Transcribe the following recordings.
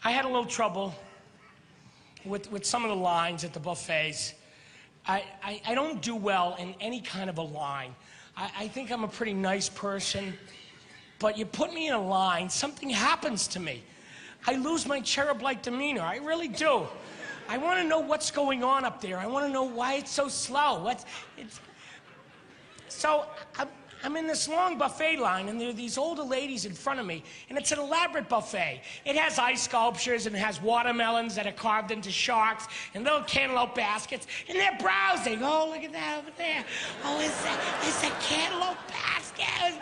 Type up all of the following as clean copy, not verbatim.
I had a little trouble with some of the lines at the buffets. I don't do well in any kind of a line. I think I'm a pretty nice person, but you put me in a line, something happens to me. I lose my cherub-like demeanor, I really do. I want to know what's going on up there. I want to know why it's so slow. So I'm in this long buffet line, and there are these older ladies in front of me, and it's an elaborate buffet. It has ice sculptures, and it has watermelons that are carved into sharks, and little cantaloupe baskets, and they're browsing. Oh, look at that over there. Oh, it's a cantaloupe basket.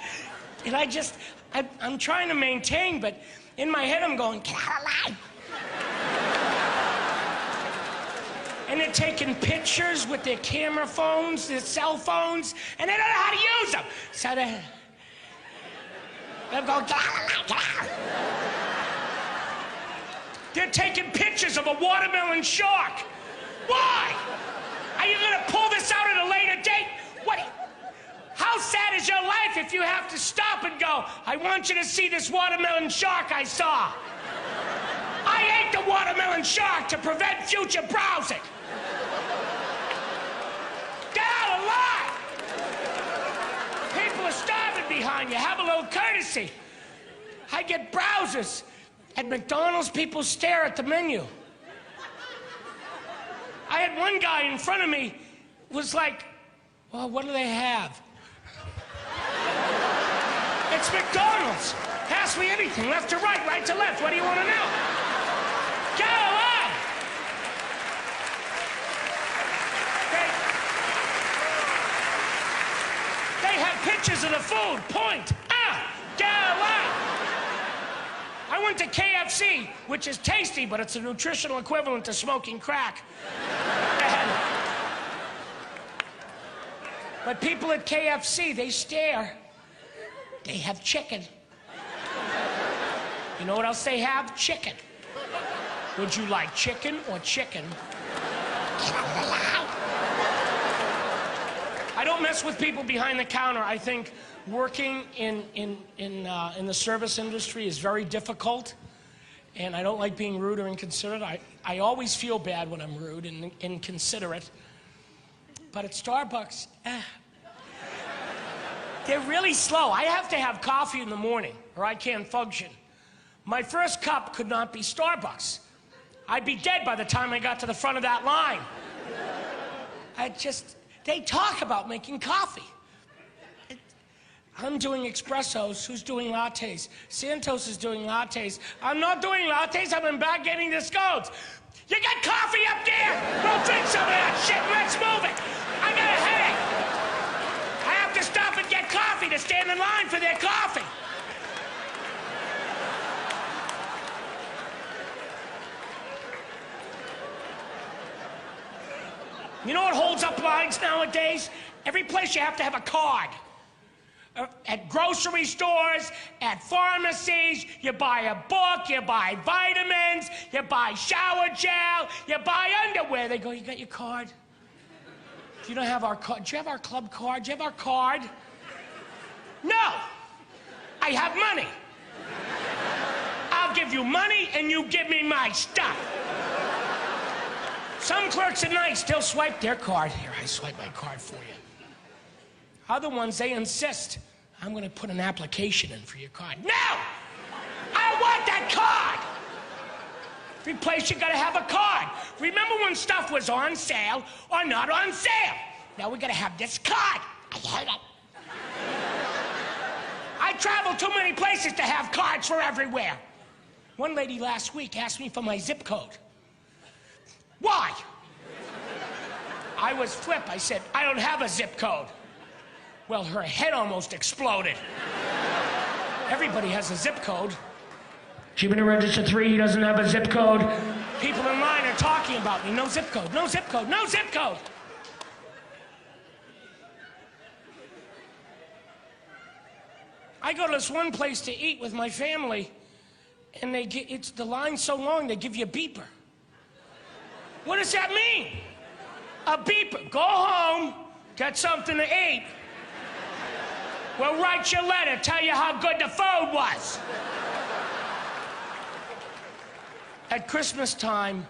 And I'm trying to maintain, but in my head I'm going, get out of line. And they're taking pictures with their camera phones, their cell phones, and they don't know how to use them. So they're going, get out. They're taking pictures of a watermelon shark. Why? Are you gonna pull this out at a later date? How sad is your life if you have to stop and go, I want you to see this watermelon shark I saw. I ate the watermelon shark to prevent future browsing. Get out of line! People are starving behind you. Have a little courtesy. I get browsers. At McDonald's, people stare at the menu. I had one guy in front of me was like, well, what do they have? It's McDonald's. Ask me anything, left to right, right to left. What do you want to know? Get out of line! They have pictures of the food. Point. Get out of line! I went to KFC, which is tasty, but it's a nutritional equivalent to smoking crack. But people at KFC, they stare. They have chicken. You know what else they have? Chicken. Would you like chicken or chicken? I don't mess with people behind the counter. I think working in the service industry is very difficult, and I don't like being rude or inconsiderate. I always feel bad when I'm rude and inconsiderate. But at Starbucks, they're really slow. I have to have coffee in the morning, or I can't function. My first cup could not be Starbucks. I'd be dead by the time I got to the front of that line. They talk about making coffee. I'm doing espressos, who's doing lattes? Santos is doing lattes. I'm not doing lattes, I'm in back getting the scones. You got coffee up there? Well, drink some of that shit, let's move it. I got a headache. I have to stop and get coffee to stand in line for their coffee. You know what holds up lines nowadays? Every place you have to have a card. At grocery stores, at pharmacies, you buy a book, you buy vitamins, you buy shower gel, you buy underwear. They go, you got your card? You don't have our card. Do you have our club card? Do you have our card? No. I have money. I'll give you money and you give me my stuff. Some clerks are nice. They'll swipe their card. Here, I swipe my card for you. Other ones, they insist. I'm going to put an application in for your card. No! I want that card! Every place you got to have a card. Remember when stuff was on sale or not on sale? Now we got to have this card. I heard it. I travel too many places to have cards for everywhere. One lady last week asked me for my zip code. Why? I was flip. I said, I don't have a zip code. Well, her head almost exploded. Everybody has a zip code. She been to register 3, he doesn't have a zip code. People in line are talking about me. No zip code, no zip code, no zip code. I go to this one place to eat with my family, and the line's so long, they give you a beeper. What does that mean? A beeper. Go home, get something to eat. We'll write you a letter, tell you how good the food was. At Christmas time,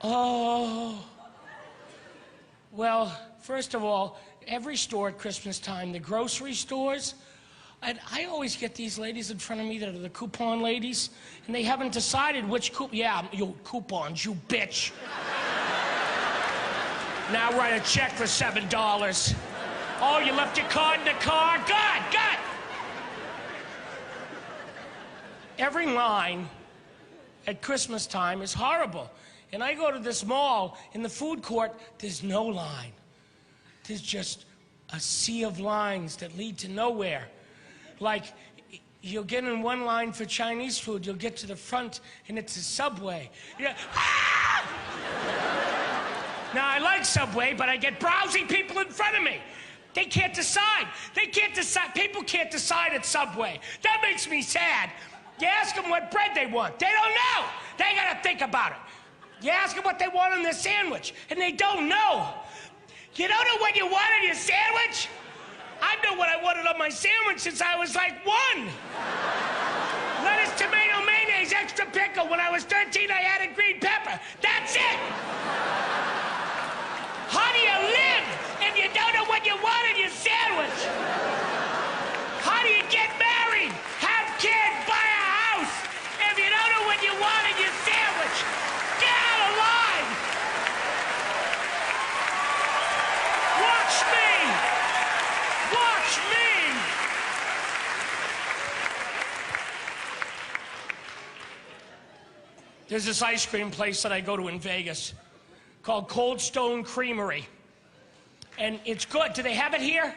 oh, well, first of all, every store at Christmas time, the grocery stores, and I always get these ladies in front of me that are the coupon ladies, and they haven't decided which yeah, you coupons, you bitch. Now write a check for $7. Oh, you left your card in the car? Good. Every line at Christmas time is horrible. And I go to this mall, in the food court, there's no line. There's just a sea of lines that lead to nowhere. Like, you'll get in one line for Chinese food, you'll get to the front, and it's a Subway. Ah! Now, I like Subway, but I get browsing people in front of me. They can't decide. People can't decide at Subway. That makes me sad. You ask them what bread they want. They don't know. They gotta think about it. You ask them what they want on their sandwich, and they don't know. You don't know what you want on your sandwich? I know what I wanted on my sandwich since I was like 1. Lettuce, tomato, mayonnaise, extra pickle. When I was 13, I added green pepper. That's it. How do you live if you don't know what you want in your sandwich? How do you get married, have kids, buy a house if you don't know what you want in your sandwich? Get out of line! Watch me! Watch me! There's this ice cream place that I go to in Vegas called Cold Stone Creamery. And it's good. Do they have it here?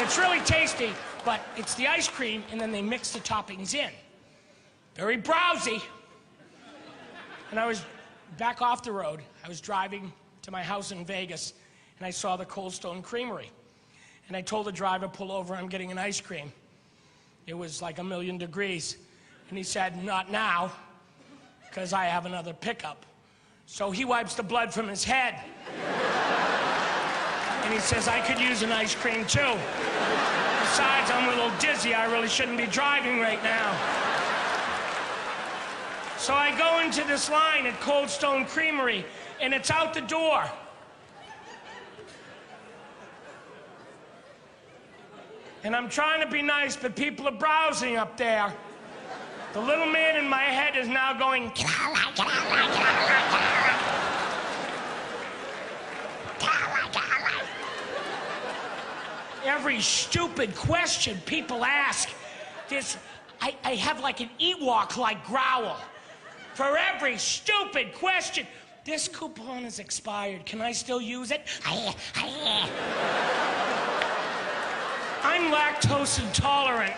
It's really tasty, but it's the ice cream, and then they mix the toppings in. Very browsy. And I was back off the road. I was driving to my house in Vegas, and I saw the Cold Stone Creamery. And I told the driver, pull over, I'm getting an ice cream. It was like 1,000,000 degrees. And he said, not now, because I have another pickup. So he wipes the blood from his head. And he says, I could use an ice cream too. Besides, I'm a little dizzy. I really shouldn't be driving right now. So I go into this line at Cold Stone Creamery, and it's out the door. And I'm trying to be nice, but people are browsing up there. The little man in my head is now going, every stupid question people ask, I have like an Ewok-like growl. For every stupid question, this coupon is expired. Can I still use it? I'm lactose intolerant.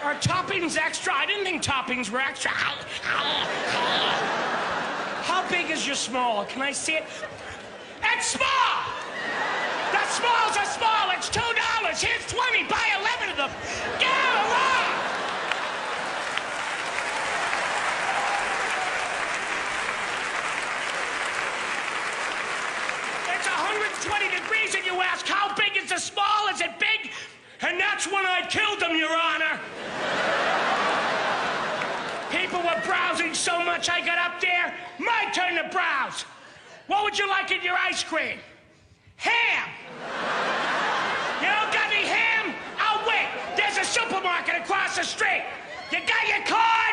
Are toppings extra? I didn't think toppings were extra. How big is your small? Can I see it? It's small! The smalls are small. It's $2. Here's 20. Buy 11 of them. Get along! It's 120 degrees and you ask, how big is the small? Is it big? And that's when I killed them, Your Honor. People were browsing so much I got up there. My turn to browse. What would you like in your ice cream? Ham. You don't got any ham? I'll wait. There's a supermarket across the street. You got your card?